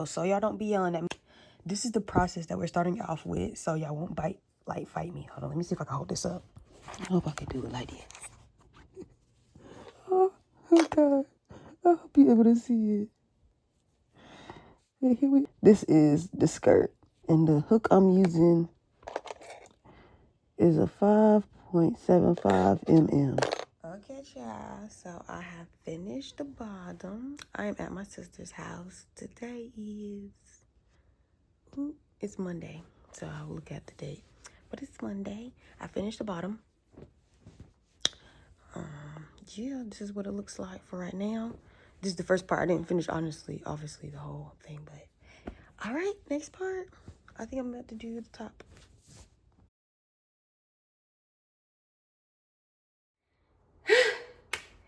so y'all don't be yelling at me. This is the process that we're starting off with, so y'all won't fight me. Hold on, let me see if I can hold this up. I hope I can do it like this. Oh God, I hope you're able to see it. This is the skirt, and the hook I'm using is a 5.75 mm. Okay, child, so I have finished the bottom. I am at my sister's house. Today is, it's Monday, so I'll look at the date. But it's Monday. I finished the bottom. Yeah, this is what it looks like for right now. This is the first part. I didn't finish, obviously, the whole thing, but all right, next part. I think I'm about to do the top.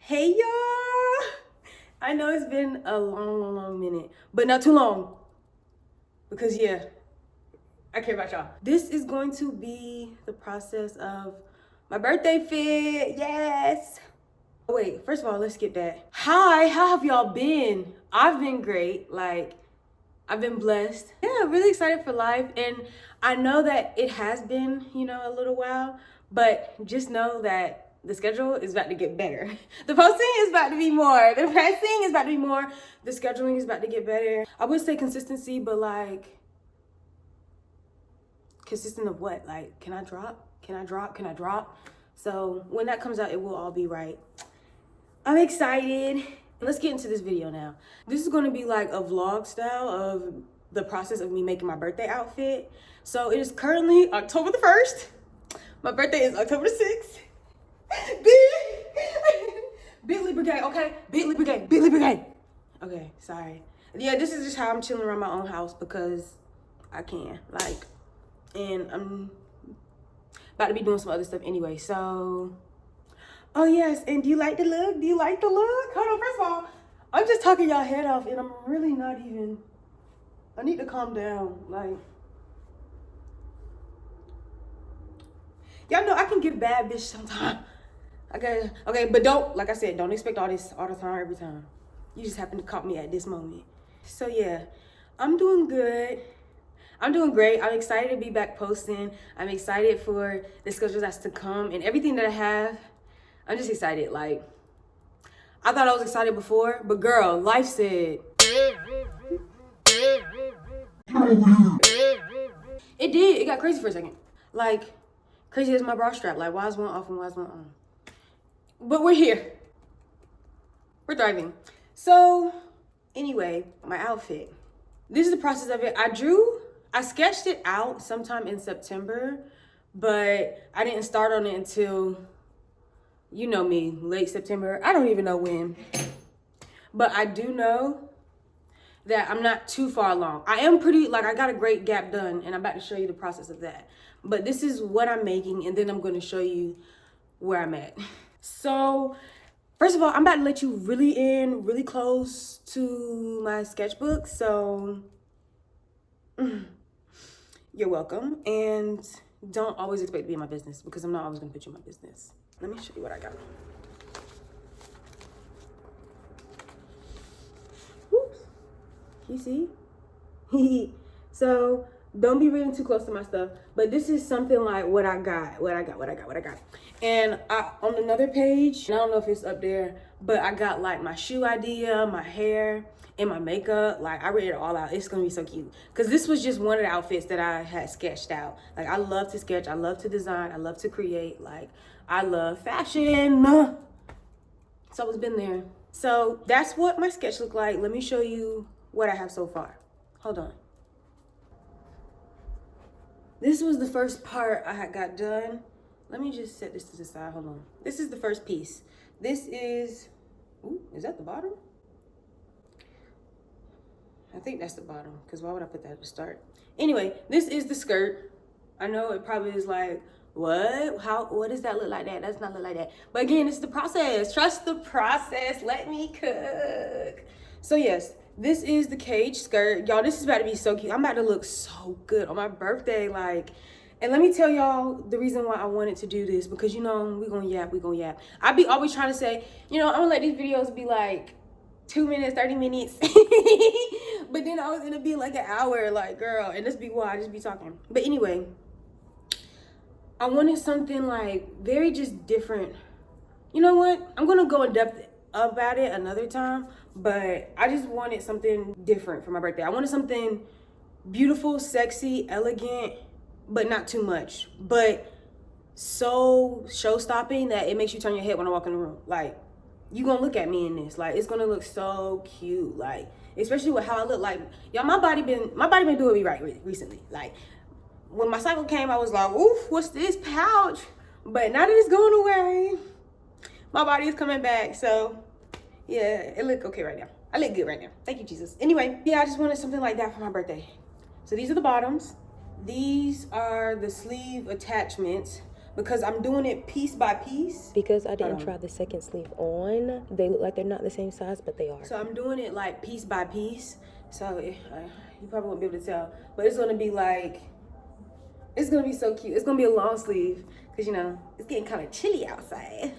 Hey, y'all. I know it's been a long minute, but not too long. Because, yeah, I care about y'all. This is going to be the process of my birthday fit. Yes. Wait, first of all, let's skip that. Hi, how have y'all been? I've been great. Like, I've been blessed. Yeah, really excited for life. And I know that it has been, a little while, but just know that the schedule is about to get better. The posting is about to be more. The pressing is about to be more. The scheduling is about to get better. I would say consistency, but like, consistent of what? Like, can I drop? Can I drop? Can I drop? So when that comes out, it will all be right. I'm excited. Let's get into this video now. This is gonna be like a vlog style of the process of me making my birthday outfit. So it is currently October the 1st. My birthday is October the 6th. Bentley Brigade, okay? Bentley Brigade, Bentley Brigade. Okay, sorry. Yeah, this is just how I'm chilling around my own house because I can, like, and I'm about to be doing some other stuff anyway, so. Oh yes, and do you like the look? Do you like the look? Hold on, first of all, I'm just talking y'all head off and I'm really not even, I need to calm down, like. Y'all know I can get bad bitch sometimes. Okay, but don't, like I said, don't expect all this all the time, every time. You just happen to caught me at this moment. So yeah, I'm doing good. I'm doing great. I'm excited to be back posting. I'm excited for the schedule that's to come and everything that I have. I'm just excited. Like, I thought I was excited before, but girl, life said. It did. It got crazy for a second. Like, crazy as my bra strap. Like, why is one off and why is one on? But we're here. We're thriving. So, anyway, my outfit. This is the process of it. I sketched it out sometime in September, but I didn't start on it until, you know me, late September. I don't even know when. But I do know that I'm not too far along. I am pretty, like, I got a great gap done, and I'm about to show you the process of that. But this is what I'm making, and then I'm going to show you where I'm at. So, first of all, I'm about to let you really close to my sketchbook. So, you're welcome. And don't always expect to be in my business because I'm not always going to put you in my business. Let me show you what I got. Whoops. You see? So don't be reading too close to my stuff. But this is something like what I got. And on another page, I don't know if it's up there, but I got like my shoe idea, my hair, and my makeup. Like, I read it all out. It's gonna be so cute. Because this was just one of the outfits that I had sketched out. Like, I love to sketch, I love to design, I love to create. Like, I love fashion. So it's been there. So that's what my sketch looked like. Let me show you what I have so far. Hold on. This was the first part I had got done. Let me just set this to the side, hold on. This is the first piece. This is, ooh, is that the bottom? I think that's the bottom, because why would I put that at the start? Anyway, this is the skirt. I know it probably is like, what does that look like that? Does not look like that. But again, it's the process. Trust the process. Let me cook. So yes, this is the cage skirt. Y'all, this is about to be so cute. I'm about to look so good on my birthday. Like, and let me tell y'all the reason why I wanted to do this, because, we gonna yap. I be always trying to say, I'm gonna let these videos be like, 2 minutes, 30 minutes. But then I was gonna be like an hour, like, girl, and this be why I just be talking. But anyway, I wanted something like very just different. You know what? I'm gonna go in depth about it another time, but I just wanted something different for my birthday. I wanted something beautiful, sexy, elegant, but not too much. But so show-stopping that it makes you turn your head when I walk in the room. Like, you gonna look at me in this. Like, it's gonna look so cute. Like, especially with how I look. Like, y'all, my body been doing me right recently. Like, when my cycle came, I was like, oof, what's this pouch? But now that it's going away, my body is coming back. So yeah, it look okay right now. I look good right now. Thank you, Jesus. Anyway, yeah, I just wanted something like that for my birthday. So these are the bottoms. These are the sleeve attachments because I'm doing it piece by piece. Because I didn't try the second sleeve on. They look like they're not the same size, but they are. So I'm doing it like piece by piece. So you probably won't be able to tell, but it's gonna be like, it's gonna be so cute. It's gonna be a long sleeve because, you know, it's getting kind of chilly outside.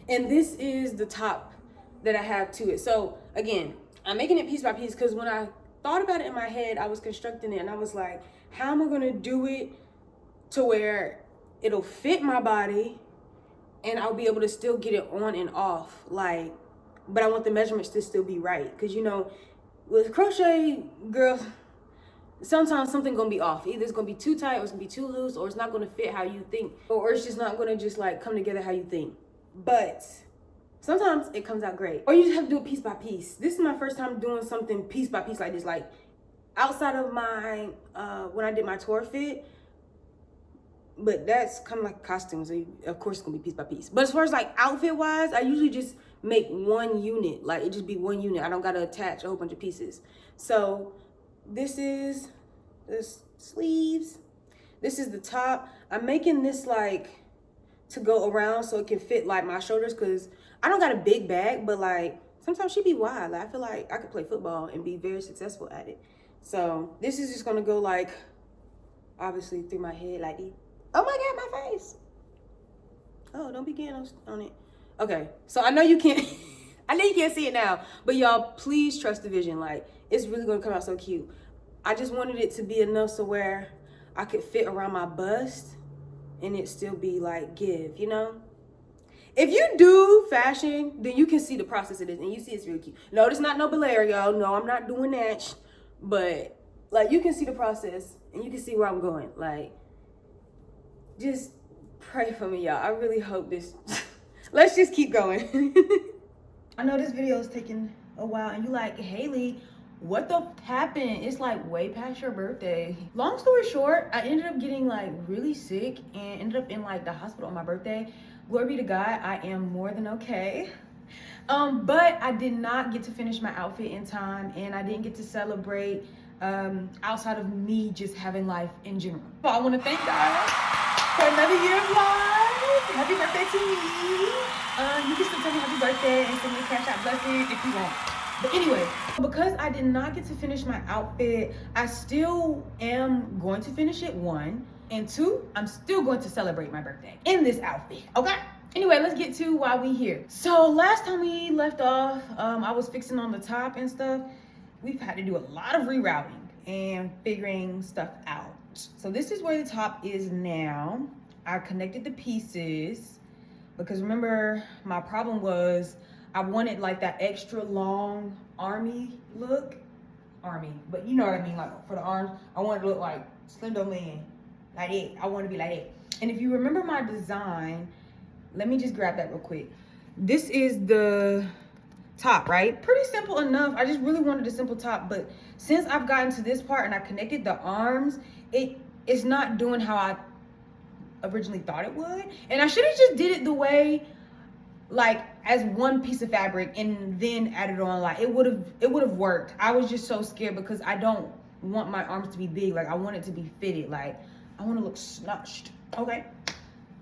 And this is the top that I have to it. So again, I'm making it piece by piece because when I thought about it in my head, I was constructing it and I was like, how am I gonna do it to where it'll fit my body and I'll be able to still get it on and off, like, but I want the measurements to still be right. Because, you know, with crochet, girl, sometimes something gonna be off. Either it's gonna be too tight or it's gonna be too loose, or it's not gonna fit how you think, or it's just not gonna just like come together how you think. But sometimes it comes out great. Or you just have to do it piece by piece. This is my first time doing something piece by piece like this. Like, outside of my when I did my tour fit, but that's kind of like costumes. So of course it's gonna be piece by piece. But as far as like outfit wise, I usually just make one unit. Like, it just be one unit. I don't gotta attach a whole bunch of pieces. So this is the sleeves. This is the top. I'm making this like to go around so it can fit like my shoulders, because I don't got a big bag, but like sometimes she be wide. Like, I feel like I could play football and be very successful at it. So this is just gonna go like obviously through my head like this. Oh my God, my face. Oh, don't be getting on it. Okay, so I know you can't, I know you can't see it now, but y'all, please trust the vision. Like, it's really gonna come out so cute. I just wanted it to be enough so where I could fit around my bust and it still be like give, you know? If you do fashion, then you can see the process of this and you see it's really cute. No, it's not no Belair, y'all. No, I'm not doing that. But like, you can see the process and you can see where I'm going. Like, just pray for me, y'all. I really hope this, let's just keep going. I know this video is taking a while and you like, Haley, what the f happened? It's like way past your birthday. Long story short, I ended up getting like really sick and ended up in like the hospital on my birthday. Glory be to God, I am more than okay. But I did not get to finish my outfit in time and I didn't get to celebrate outside of me just having life in general. So I want to thank God for another year of life. Happy birthday to me. You can still tell me happy birthday and send me a cash out blessing if you want. But anyway, because I did not get to finish my outfit, I still am going to finish it, 1. And 2, I'm still going to celebrate my birthday in this outfit, okay? Anyway, let's get to why we here. So last time we left off, I was fixing on the top and stuff. We've had to do a lot of rerouting and figuring stuff out. So this is where the top is now. I connected the pieces because remember my problem was I wanted like that extra long army look. But you know what I mean, like for the arms, I wanted to look like Slender Man, like that. I want to be like that. And if you remember my design, let me just grab that real quick. This is the top, right? Pretty simple enough. I just really wanted a simple top, but since I've gotten to this part and I connected the arms, it's not doing how I originally thought it would. And I should have just did it the way, like as one piece of fabric and then added on. Like it would have worked. I was just so scared because I don't want my arms to be big. Like I want it to be fitted. Like I want to look snatched. Okay.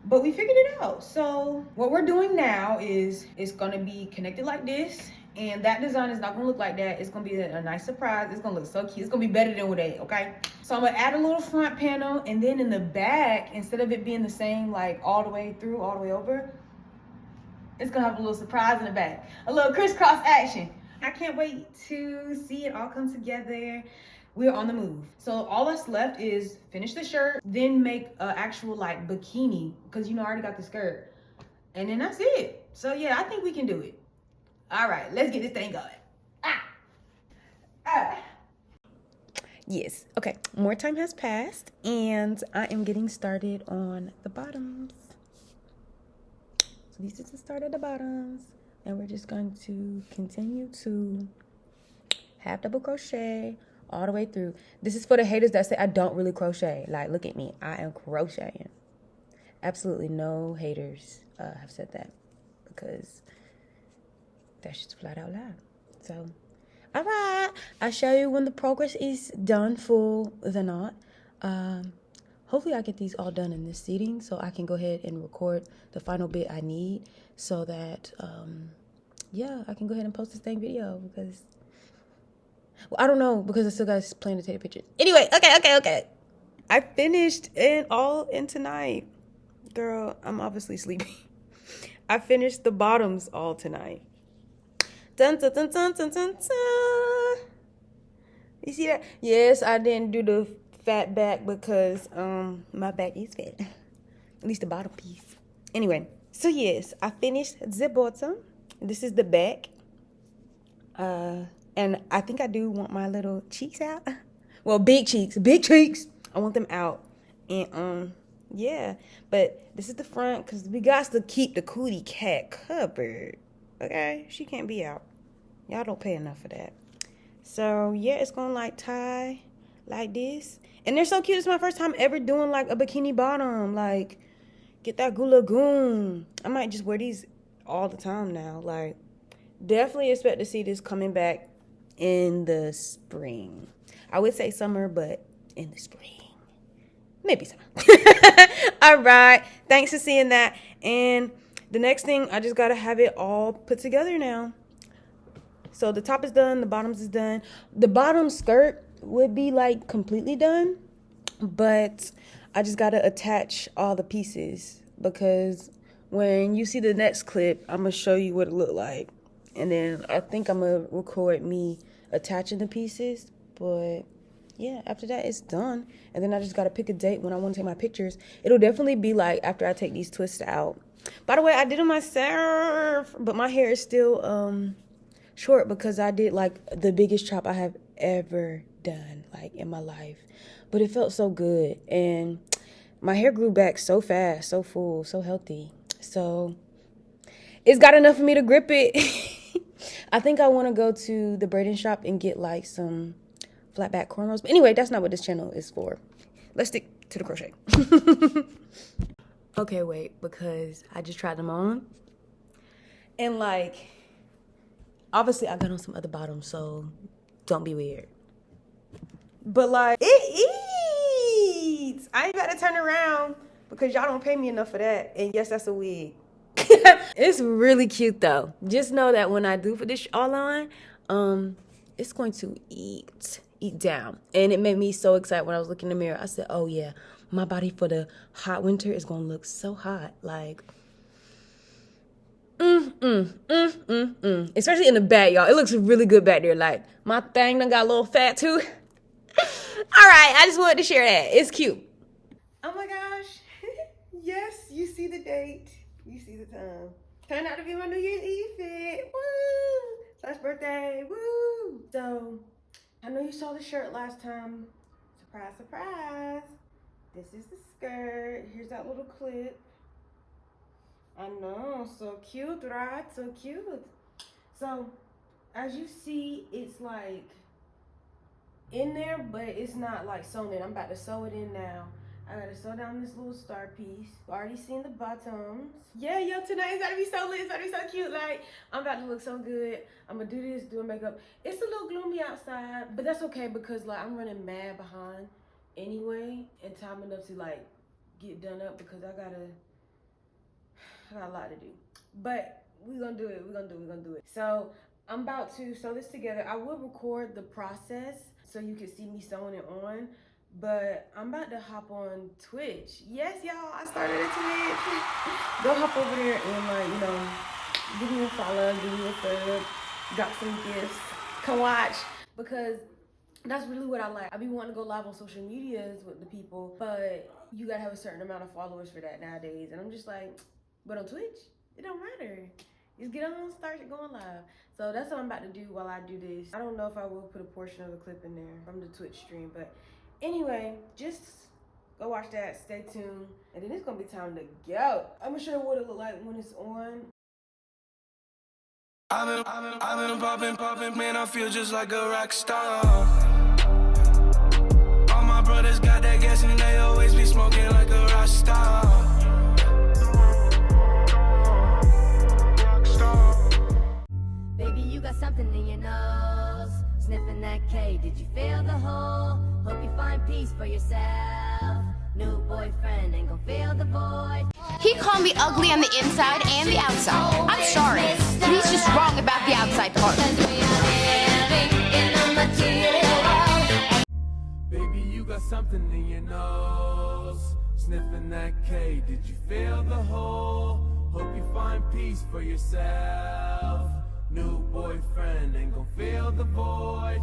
But we figured it out. So what we're doing now is it's gonna be connected like this, and that design is not gonna look like that. It's gonna be a nice surprise. It's gonna look so cute. It's gonna be better than with A, okay? So I'm gonna add a little front panel, and then in the back, instead of it being the same like all the way through, all the way over, it's gonna have a little surprise in the back. A little crisscross action. I can't wait to see it all come together. We're on the move. So all that's left is finish the shirt, then make an actual like bikini, because you know I already got the skirt. And then that's it. So yeah, I think we can do it. All right, let's get this thing going. Ah. Ah. Yes, okay, more time has passed and I am getting started on the bottoms. So this is the start of the bottoms, and we're just going to continue to half double crochet all the way through. This is for the haters that say I don't really crochet. Like, look at me, I am crocheting. Absolutely no haters have said that, because that's just flat out loud. So, all right, I'll show you when the progress is done for the knot. Hopefully I get these all done in this seating so I can go ahead and record the final bit I need so that, yeah, I can go ahead and post this dang video, because, well, I don't know, because I still got to plan to take a picture. Anyway, okay. I finished it all in tonight. Girl, I'm obviously sleepy. I finished the bottoms all tonight. Dun, dun, dun, dun, dun, dun, dun. You see that? Yes, I didn't do the fat back because my back is fat. At least the bottom piece. Anyway, so yes, I finished the bottom. This is the back. And I think I do want my little cheeks out. Well, big cheeks. I want them out. And yeah, but this is the front, because we got to keep the cootie cat covered. Okay, she can't be out. Y'all don't pay enough for that. So yeah, it's gonna like tie like this, and they're so cute. It's my first time ever doing like a bikini bottom. Like, get that goo lagoon. I might just wear these all the time now. Like, definitely expect to see this coming back in the spring. I would say summer, but in the spring. Maybe summer. All right. Thanks for seeing that. And the next thing, I just got to have it all put together now. So the top is done. The bottoms is done. The bottom skirt would be like completely done, but I just got to attach all the pieces, because when you see the next clip, I'm going to show you what it looked like. And then I think I'm going to record me attaching the pieces. But yeah, after that, it's done. And then I just got to pick a date when I want to take my pictures. It'll definitely be like after I take these twists out. By the way, I did it myself, but my hair is still short because I did like the biggest chop I have ever done like in my life. But it felt so good. And my hair grew back so fast, so full, so healthy. So it's got enough for me to grip it. I think I want to go to the braiding shop and get like some flat back cornrows. But anyway, that's not what this channel is for. Let's stick to the crochet. Okay, wait, because I just tried them on. And like, obviously I got on some other bottoms, so don't be weird. But like, it eats. I ain't got to turn around because y'all don't pay me enough for that. And yes, that's a wig. It's really cute though. Just know that when I do put this all on, it's going to eat down. And it made me so excited when I was looking in the mirror. I said, oh yeah, my body for the hot winter is going to look so hot. Like, especially in the back, y'all. It looks really good back there. Like, my thing done got a little fat too. All right, I just wanted to share that. It's cute. Oh my gosh. Yes, you see the date. You see the time. Turned out to be my New Year's Eve fit. Woo! Slash birthday. Woo! So, I know you saw the shirt last time. Surprise, surprise. This is the skirt. Here's that little clip. I know, so cute, right? So cute. So, as you see, it's like in there, but it's not like sewn in. I'm about to sew it in now. I gotta sew down this little star piece. Already seen the bottoms. Yeah, yo, tonight is about to be so lit. It's about to be so cute. Like, I'm about to look so good. I'm gonna do this, do a makeup. It's a little gloomy outside, but that's okay because like I'm running mad behind anyway, and time enough to like get done up because I got a lot to do. But we're gonna do it. We're gonna do it. So I'm about to sew this together. I will record the process so you can see me sewing it on. But I'm about to hop on Twitch. Yes, y'all, I started a Twitch. Go hop over there and like, you know, give me a follow, give me a sub. drop some gifts, come watch, because that's really what I like. I be wanting to go live on social medias with the people, but you gotta have a certain amount of followers for that nowadays. And I'm just like, but on Twitch, it don't matter. Just get on, start going live. So that's what I'm about to do while I do this. I don't know if I will put a portion of the clip in there from the Twitch stream, but anyway, just go watch that, stay tuned, and then it's gonna be time to go. I'm gonna show you what it look like when it's on. I've been popping, man, I feel just like a rock star. All my brothers got that gas and they always be smoking like a rock star. Baby, you got something in your nose. Sniffing that K, did you feel the hole? Hope you find peace for yourself. New boyfriend ain't gon' fill the void. He called me ugly on the inside and the outside. I'm sorry, but he's just wrong about the outside part. Baby, you got something in your nose. Sniffing that K, did you feel the hole? Hope you find peace for yourself. New boyfriend ain't gon' fill the void.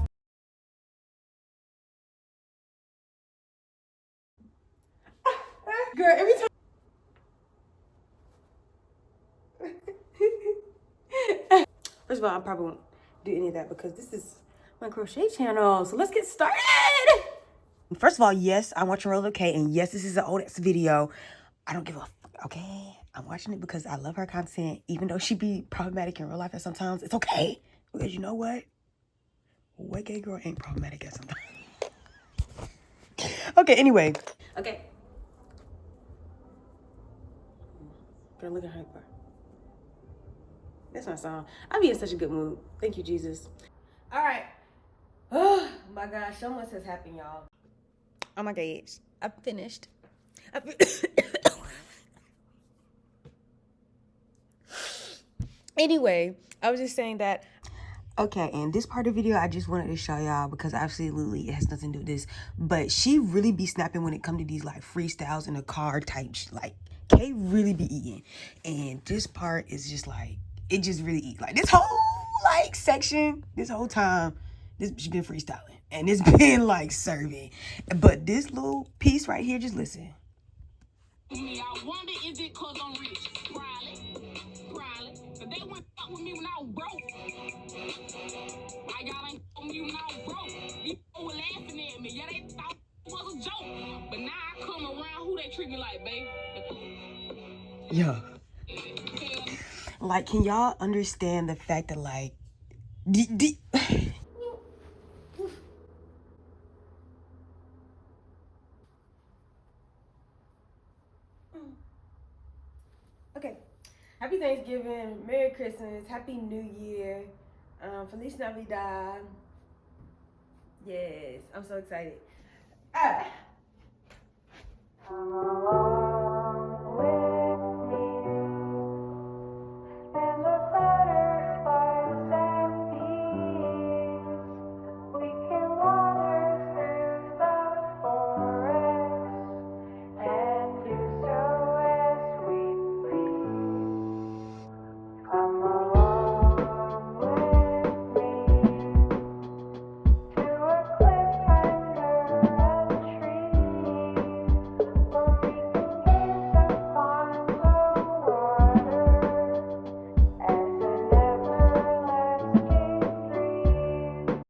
Girl, every time. First of all, I probably won't do any of that because this is my crochet channel. So let's get started. First of all, yes, I watch Roller K, and yes, this is an old ass video. I don't give a fuck, okay? I'm watching it because I love her content, even though she be problematic in real life at sometimes. It's okay, because you know what? What gay girl ain't problematic at sometimes? Okay, anyway. Okay. Girl, look at her. That's my song. I be in such a good mood. Thank you, Jesus. All right. Oh my gosh, so much has happened, y'all. Oh my gosh, I'm finished. Anyway, I was just saying that. Okay, and this part of the video I just wanted to show y'all because absolutely it has nothing to do with this, but she really be snapping when it come to these like freestyles in a car type like Kay really be eating, and this part is just like it just really eat like this whole like section this whole time she been freestyling and it's been like serving, but this little piece right here, just listen. I wonder is it cause I'm rich? Probably. But they wouldn't fuck with me when I was broke. Why y'all ain't fuck with me when I was broke? These people were laughing at me. Yeah, they thought it was a joke. But now I come around, who they treat me like, babe? Yeah. Like, can y'all understand the fact that like Okay. Happy Thanksgiving, Merry Christmas, Happy New Year, Feliz Navidad. Yes, I'm so excited.